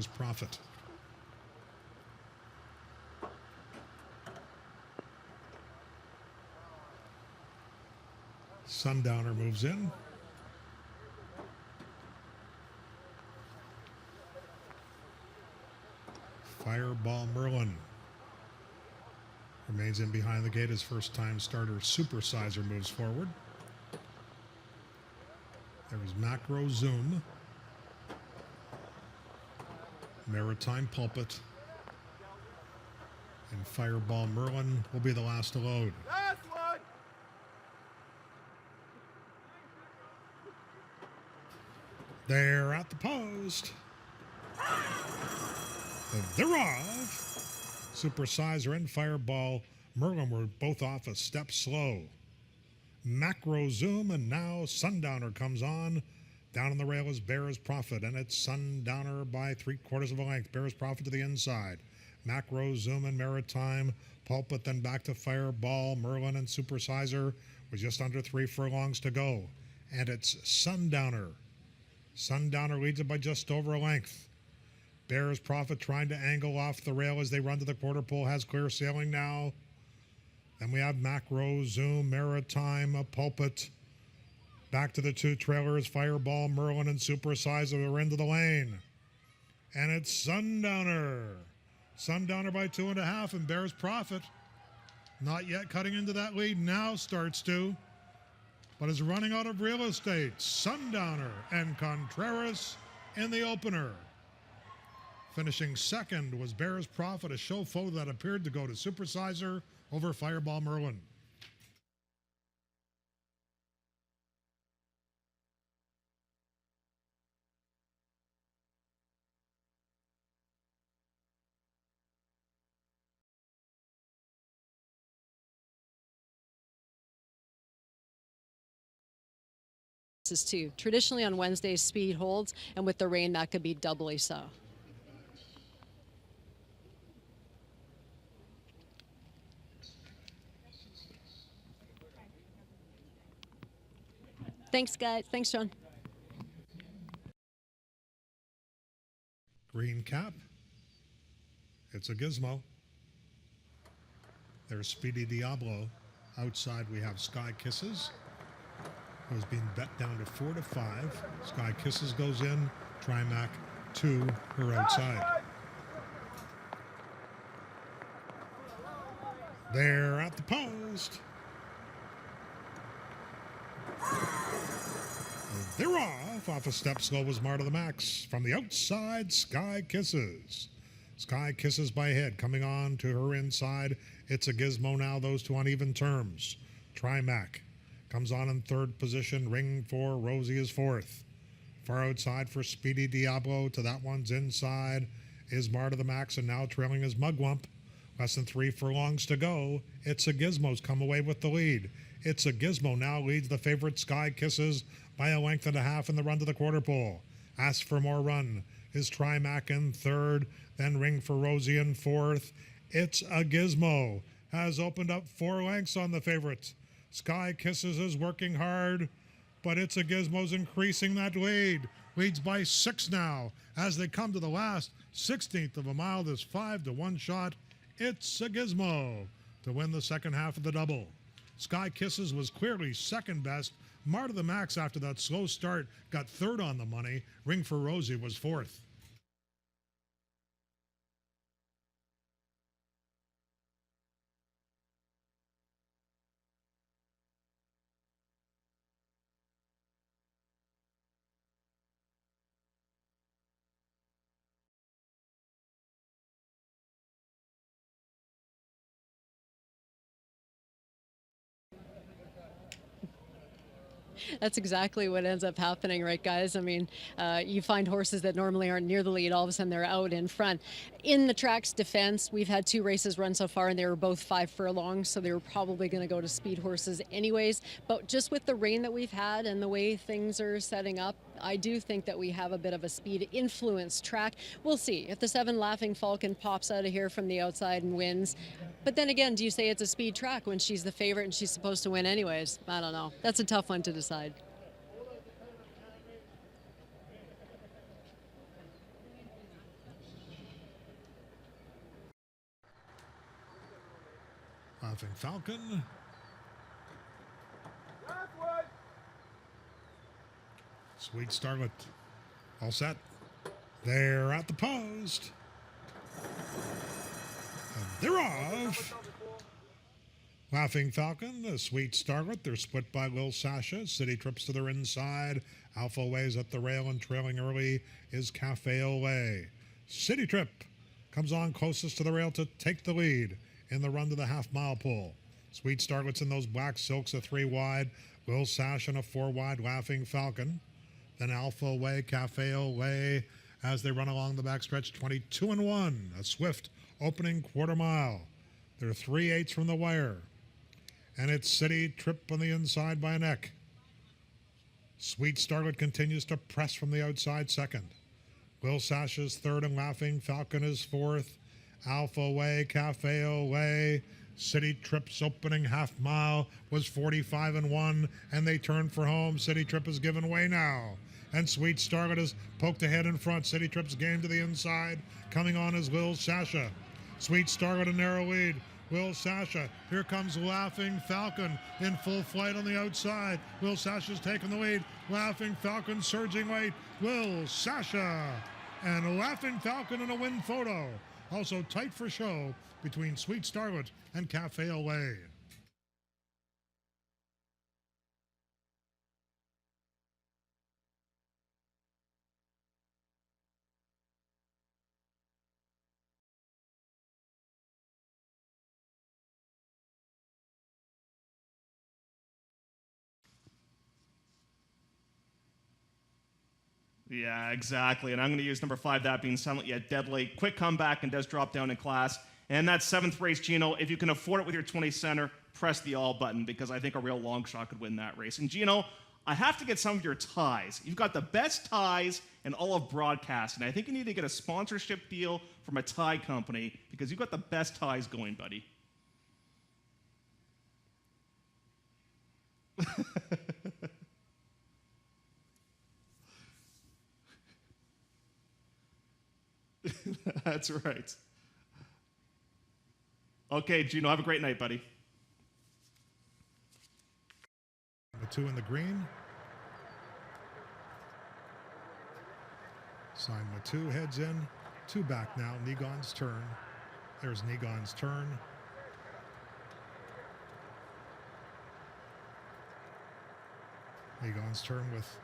Profit. Sundowner moves in. Fireball Merlin remains in behind the gate. His first-time starter Supersizer moves forward. There was Macro Zoom. Maritime Pulpit. And Fireball Merlin will be the last to load. Last one. They're at the post. They're off. Supersizer and Fireball Merlin were both off a step slow. Macro Zoom, and now Sundowner comes on. Down on the rail is Bear's Profit, and it's Sundowner by 3/4 of a length. Bear's Profit to the inside. Macro Zoom and Maritime Pulpit, then back to Fireball Merlin and Supersizer with just under 3 furlongs to go. And it's Sundowner. Sundowner leads it by just over a length. Bear's Profit trying to angle off the rail as they run to the quarter pole, has clear sailing now. Then we have Macro Zoom, Maritime Pulpit. Back to the two trailers, Fireball Merlin and Supersizer are into the lane. And it's Sundowner. Sundowner by 2.5, and Bear's Profit not yet cutting into that lead, now starts to, but is running out of real estate. Sundowner and Contreras in the opener. Finishing second was Bear's Profit, a show photo that appeared to go to Supersizer over Fireball Merlin. Too. Traditionally on Wednesdays, speed holds, and with the rain, that could be doubly so. Thanks, guys. Thanks, John. Green cap. It's a gizmo. There's Speedy Diablo. Outside we have Sky Kisses. It was being bet down to 4-5. Sky Kisses goes in. Trimac 2, her outside. They're at the post. They're off a step slow was Marta the Max. From the outside, Sky Kisses. Sky Kisses by head, coming on to her inside. It's a gizmo now, those two on even terms. Trimac comes on in third position. Ring for Rosie is fourth. Far outside for Speedy Diablo. To that one's inside is Marta the Max, and now trailing is Mugwump. Less than 3 furlongs to go. It's a Gizmo's come away with the lead. It's a Gizmo now leads the favorite Sky Kisses by 1.5 lengths in the run to the quarter pole. Ask for more run is Trimac in third, then Ring for Rosie in fourth. It's a Gizmo has opened up 4 lengths on the favorite. Sky Kisses is working hard, but It's a Gizmo's increasing that lead. Leads by 6 now as they come to the last 16th of a mile. This 5-1 shot. It's a Gizmo to win the second half of the double. Sky Kisses was clearly second best. Marta the Max, after that slow start, got third on the money. Ring for Rosie was fourth. That's exactly what ends up happening, right, guys? I mean, you find horses that normally aren't near the lead, all of a sudden they're out in front. In the track's defense, we've had 2 races run so far, and they were both 5 furlongs, so they were probably going to go to speed horses anyways. But just with the rain that we've had and the way things are setting up, I do think that we have a bit of a speed influence track. We'll see if the 7 Laughing Falcon pops out of here from the outside and wins. But then again, do you say it's a speed track when she's the favorite and she's supposed to win anyways? I don't know. That's a tough one to decide. Laughing Falcon. Sweet Starlet. All set. They're at the post. And they're off. Laughing Falcon, the Sweet Starlet. They're split by Lil Sasha. City Trips to their inside. Alpha Ways at the rail and trailing early is Cafe Olay. City Trip comes on closest to the rail to take the lead in the run to the half-mile pull. Sweet Starlet's in those black silks, a 3 wide. Lil Sash and a 4 wide Laughing Falcon. Then Alpha Away, Cafe Olay as they run along the backstretch, 22-1. A swift opening quarter mile. They're 3/8 from the wire. And it's City Trip on the inside by a neck. Sweet Starlet continues to press from the outside second. Lil Sash is third and Laughing Falcon is fourth. Alpha Away, Cafe Olay. City Trip's opening half mile was 45-1, and they turn for home. City Trip is given away now. And Sweet Starlet is poked ahead in front. City Trip's game to the inside. Coming on is Lil Sasha. Sweet Starlet a narrow lead. Lil Sasha. Here comes Laughing Falcon in full flight on the outside. Lil Sasha's taking the lead. Laughing Falcon surging late. Lil Sasha and Laughing Falcon in a win photo. Also tight for show between Sweet Starlet and Cafe Olay. Yeah, exactly. And I'm going to use number 5, That Being Silent Yet Deadly. Quick comeback and does drop down in class. And that 7th race, Gino, if you can afford it with your 20 center, press the all button because I think a real long shot could win that race. And Gino, I have to get some of your ties. You've got the best ties in all of broadcasting. I think you need to get a sponsorship deal from a tie company because you've got the best ties going, buddy. That's right. Okay, Gino, have a great night, buddy. Number 2 in the green. Sign Matu heads in. 2 back now. Negon's turn. There's Negon's turn. Negon's turn with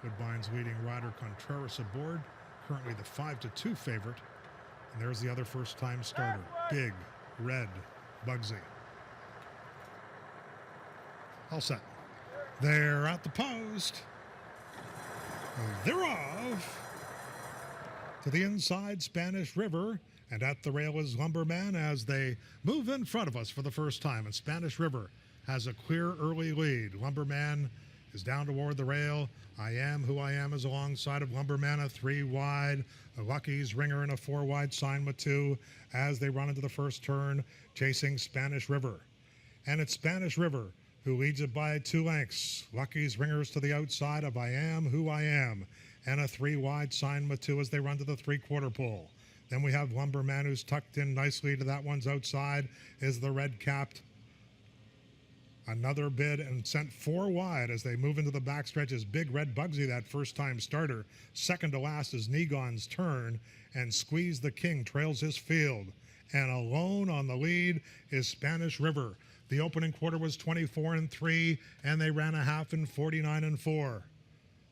Woodbine's leading rider Contreras aboard. Currently the 5-2 favorite. And there's the other first-time starter, Big Red Bugsy. All set. They're at the post. They're off. To the inside, Spanish River. And at the rail is Lumberman as they move in front of us for the first time. And Spanish River has a clear early lead. Lumberman is down toward the rail. I Am Who I Am is alongside of Lumberman, a 3 wide. Lucky's Ringer and a 4 wide Sign Matu as they run into the first turn, chasing Spanish River. And it's Spanish River who leads it by 2 lengths. Lucky's Ringers to the outside of I Am Who I Am and a 3 wide Sign Matu as they run to the 3/4 pole. Then we have Lumberman who's tucked in nicely to that one's outside is the red-capped. Another bid and sent 4 wide as they move into the backstretch is Big Red Bugsy, that first-time starter. Second to last is Negon's Turn, and Squeeze the King trails his field. And alone on the lead is Spanish River. The opening quarter was 24-3, and they ran a half in 49-4.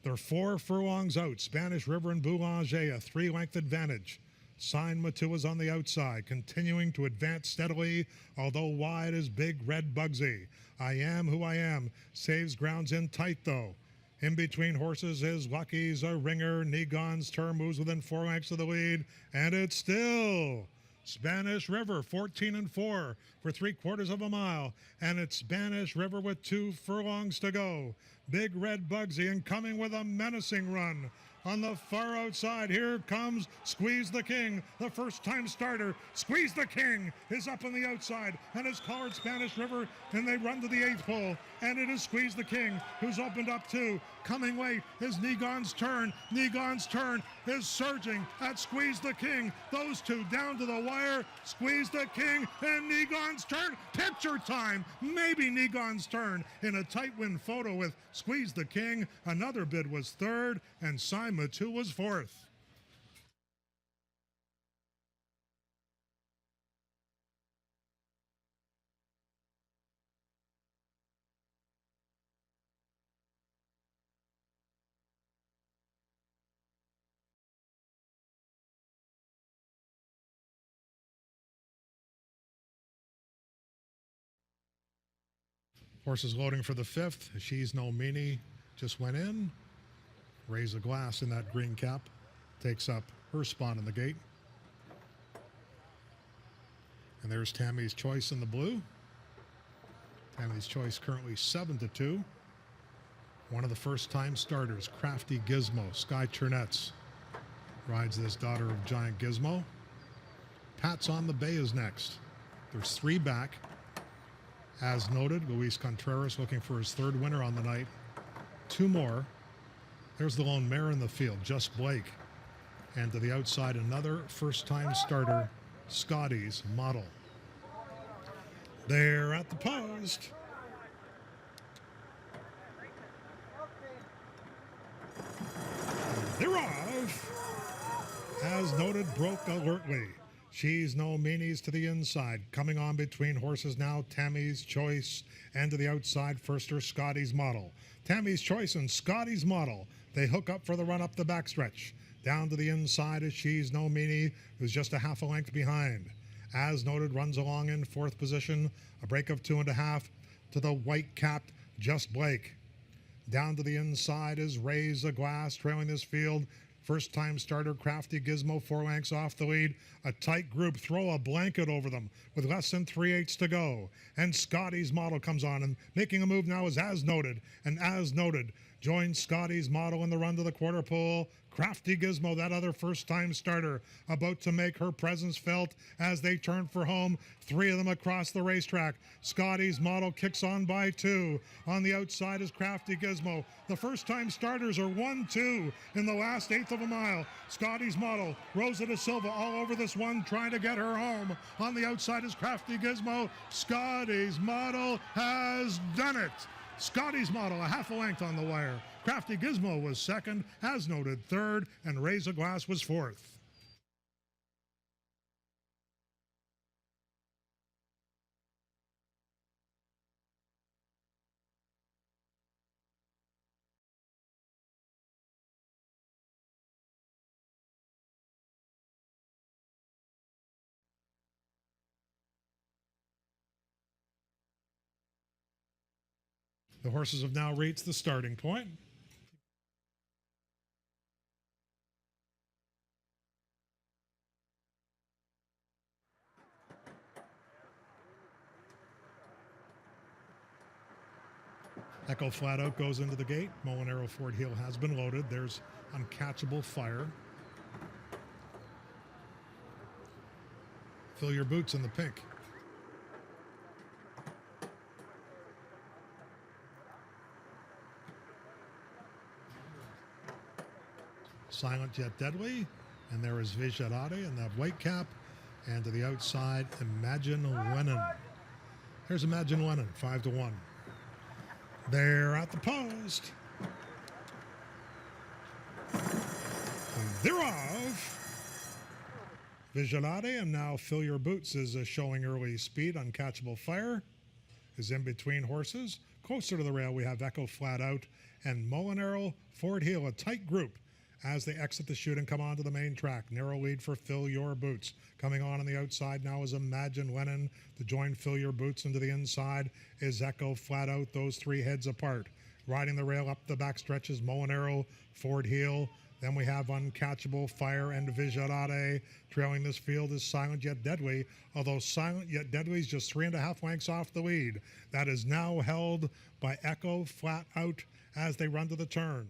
They're 4 furlongs out. Spanish River and Boulanger, a 3-length advantage. Sign Matu is on the outside, continuing to advance steadily, although wide is Big Red Bugsy. I Am Who I Am saves grounds in tight, though. In between horses is Lucky's a Ringer. Negon's Turn moves within 4 lengths of the lead, and it's still Spanish River, 14-4 for 3/4 of a mile, and it's Spanish River with 2 furlongs to go. Big Red Bugsy and coming with a menacing run. On the far outside, here comes Squeeze the King, the first-time starter. Squeeze the King is up on the outside and has collared Spanish River, and they run to the 8th pole. And it is Squeeze the King who's opened up too. Coming late is Negon's Turn. Negon's Turn is surging at Squeeze the King. Those two down to the wire. Squeeze the King and Negon's turn. Picture time. Maybe Negon's turn in a tight win photo with Squeeze the King. Another bid was third, and Sima 2 was fourth. Horses loading for the fifth. She's No Meanie just went in. Raise a Glass in that green cap takes up her spot in the gate. And there's Tammy's Choice in the blue. Tammy's Choice currently 7-2. One of the first-time starters, Crafty Gizmo. Sky Chernetz rides this daughter of Giant Gizmo. Pat's on the Bay is next. There's three back. As noted, Luis Contreras looking for his third winner on the night. Two more. There's the lone mare in the field, Just Blake. And to the outside, another first-time starter, Scotty's Model. They're at the post. They're off. As noted, broke alertly. She's No Meanies to the inside. Coming on between horses now, Tammy's Choice, and to the outside, firster Scotty's Model. Tammy's Choice and Scotty's Model. They hook up for the run up the backstretch. Down to the inside is She's No Meanie, who's just a half a length behind. As noted, runs along in fourth position. A break of 2.5 to the white-capped Just Blake. Down to the inside is Raise a Glass, trailing this field. First-time starter Crafty Gizmo, 4 lengths off the lead. A tight group, throw a blanket over them with less than 3/8 to go. And Scotty's Model comes on, and making a move now is As Noted. And As Noted joins Scotty's Model in the run to the quarter pole. Crafty Gizmo, that other first-time starter, about to make her presence felt as they turn for home. Three of them across the racetrack. Scotty's Model kicks on by 2. On the outside is Crafty Gizmo. The first-time starters are 1-2 in the last eighth of a mile. Scotty's Model, Rosa da Silva all over this one, trying to get her home. On the outside is Crafty Gizmo. Scotty's Model has done it. Scotty's Model, a half a length on the wire. Crafty Gizmo was second, As Noted third, and Raise a Glass was fourth. The horses have now reached the starting point. Echo Flat Out goes into the gate. Molinaro Ford Heel has been loaded. There's Uncatchable Fire. Fill Your Boots in the pink. Silent Yet Deadly, and there is Vijarate in that white cap, and to the outside, Imagine Lennon. Here's Imagine Lennon, 5-1. They're at the post. And they're off. Vijarate, and now Fill Your Boots is showing early speed. Uncatchable Fire is in between horses. Closer to the rail, we have Echo Flat Out and Molinaro Ford Heel, a tight group as they exit the chute and come onto the main track. Narrow lead for Fill Your Boots. Coming on the outside now is Imagine Lennon to join Fill Your Boots. Into the inside is Echo Flat Out, those three heads apart. Riding the rail up the backstretch is Molinaro Ford Heel. Then we have Uncatchable Fire and Vijarate. Trailing this field is Silent Yet Deadly, although Silent Yet Deadly is just 3.5 lengths off the lead. That is now held by Echo Flat Out as they run to the turn.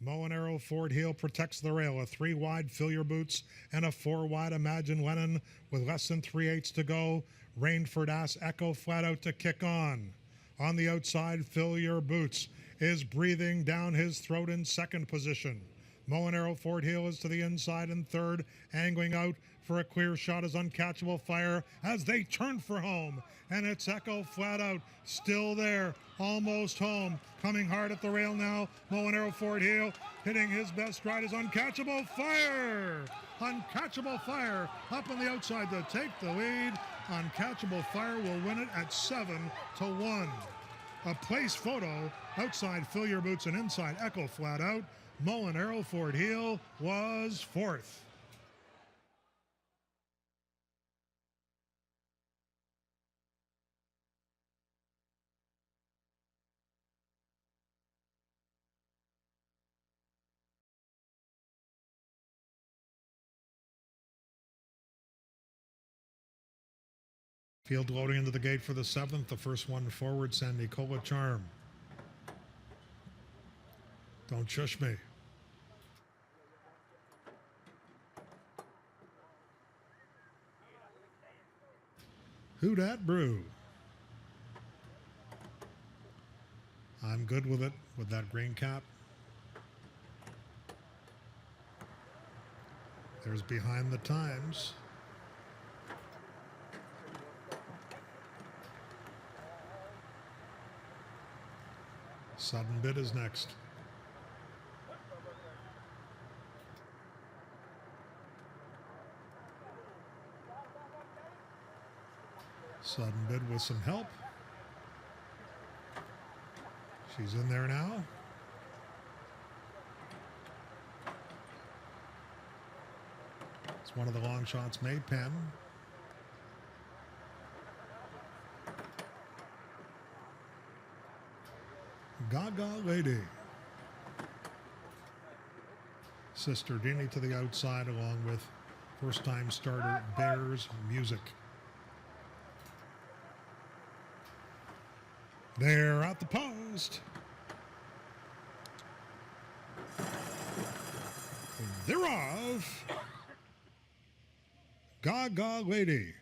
Molinaro Ford Heel protects the rail. A 3-wide Fill Your Boots and a 4-wide Imagine Lennon with less than 3/8 to go. Rainford asks Echo Flat Out to kick on. On the outside, Fill Your Boots is breathing down his throat in second position. Molinaro Fort Hill is to the inside in third, angling out for a clear shot is Uncatchable Fire as they turn for home. And it's Echo Flat Out, still there, almost home, coming hard at the rail now. Molinaro Fort Hill hitting his best stride is Uncatchable Fire. Uncatchable Fire up on the outside to take the lead. Uncatchable Fire will win it at 7-1. A place photo outside Fill Your Boots and inside Echo Flat Out. Molinaro Fort Hill was fourth. Field loading into the gate for the seventh. The first one forward, San Nicola Charm. Don't Shush Me. Who Dat Brew. I'm good with it with that green cap. There's Behind the Times. Sudden Bid is next. Sudden Bid with some help. She's in there now. It's one of the long shots, Maypen. Gaga Lady. Sister Dini to the outside along with first-time starter Bears Music. They're at the post. They're off. Gaga Lady.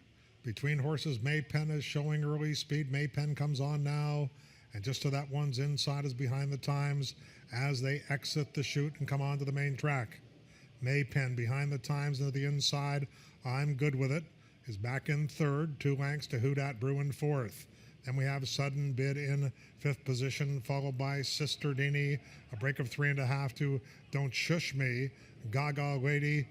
Between horses, Maypen is showing early speed. Maypen comes on now. And just to that one's inside is Behind the Times as they exit the chute and come onto the main track. Maypen Behind the Times into the inside. I'm Good With It is back in third. 2 lengths to Who Dat Brew in fourth. Then we have Sudden Bid in fifth position, followed by Sister Dini. A break of 3.5 to Don't Shush Me. Gaga Lady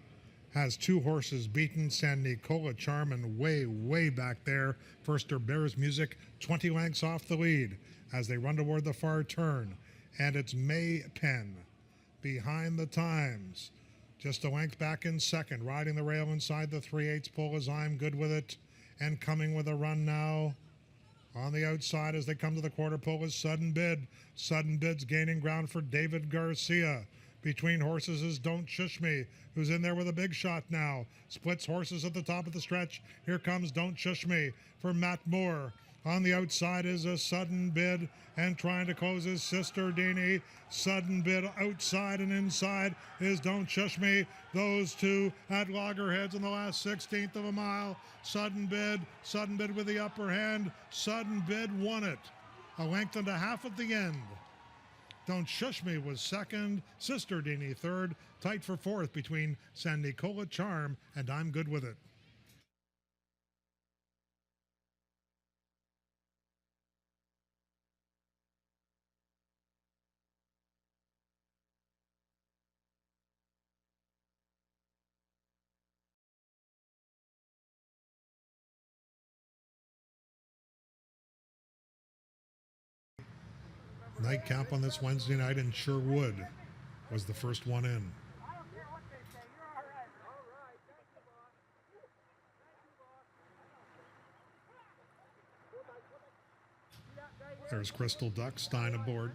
has 2 horses beaten. San Nicola Charm and way back there. First are Bears Music, 20 lengths off the lead as they run toward the far turn. And it's Maypen Behind the Times. Just a length back in second, riding the rail inside the 3/8 pole as I'm Good With It. And coming with a run now. On the outside as they come to the quarter pole is Sudden Bid. Sudden Bid's gaining ground for David Garcia. Between horses is Don't Shush Me, who's in there with a big shot now. Splits horses at the top of the stretch. Here comes Don't Shush Me for Matt Moore. On the outside is a Sudden Bid, and trying to close his Sister Dini. Sudden Bid outside and inside is Don't Shush Me. Those two at loggerheads in the last 16th of a mile. Sudden Bid with the upper hand. Sudden Bid won it. A length and a half at the end. Don't Shush Me was second. Sister Dini third. Tight for fourth between San Nicola Charm and I'm Good With It. Nightcap on this Wednesday night in Sherwood was the first one in. There's Crystal Duck, Stein aboard.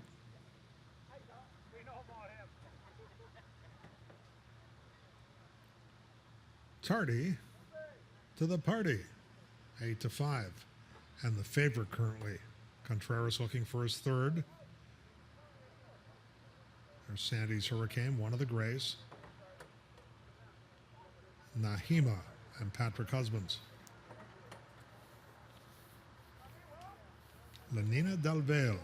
Tardy to the party, 8-5. And the favorite currently, Contreras looking for his third. There's Sandy's Hurricane, one of the grays. Nahima and Patrick Husbands. Lanina Del Valle.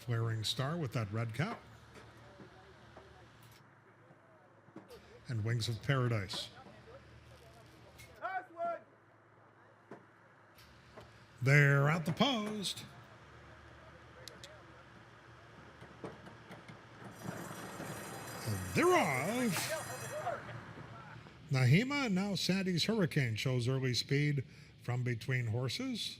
Flaring Star with that red cap. And Wings of Paradise. They're at the post. And they're off. Nahima and now Sandy's Hurricane shows early speed from between horses.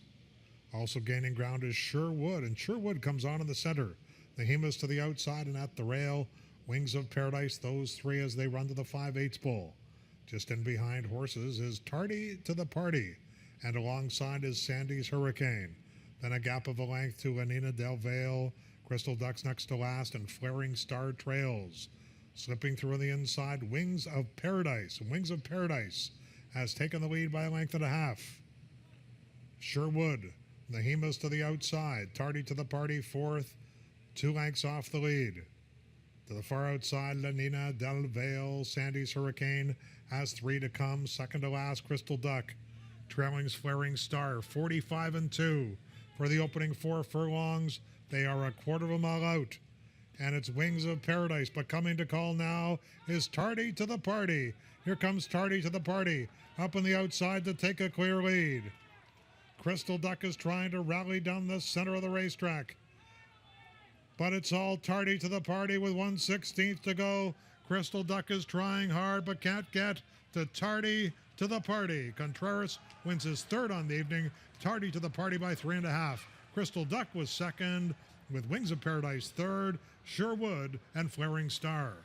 Also gaining ground is Sherwood, and Sherwood comes on in the center. Nahima's to the outside and at the rail. Wings of Paradise, those three as they run to the 5/8 bull. Just in behind horses is Tardy to the Party, and alongside is Sandy's Hurricane. Then a gap of a length to Anina Del Vale. Crystal Duck's next to last, and Flaring Star trails. Slipping through on the inside, Wings of Paradise. Wings of Paradise has taken the lead by a length and a half. Sherwood, Nahima's to the outside. Tardy to the Party, fourth, 2 lengths off the lead. To the far outside, Lenina Del Vale. Sandy's Hurricane has 3 to come. Second to last, Crystal Duck. Trailing's Flaring Star, 45-2 for the opening 4 furlongs. They are a quarter of a mile out. And it's Wings of Paradise, but coming to call now is Tardy to the Party. Here comes Tardy to the Party, up on the outside to take a clear lead. Crystal Duck is trying to rally down the center of the racetrack. But it's all Tardy to the Party with 1/16 to go. Crystal Duck is trying hard, but can't get to Tardy to the Party. Contreras wins his third on the evening. Tardy to the Party by 3.5. Crystal Duck was second, with Wings of Paradise third, Sherwood and Flaring Star.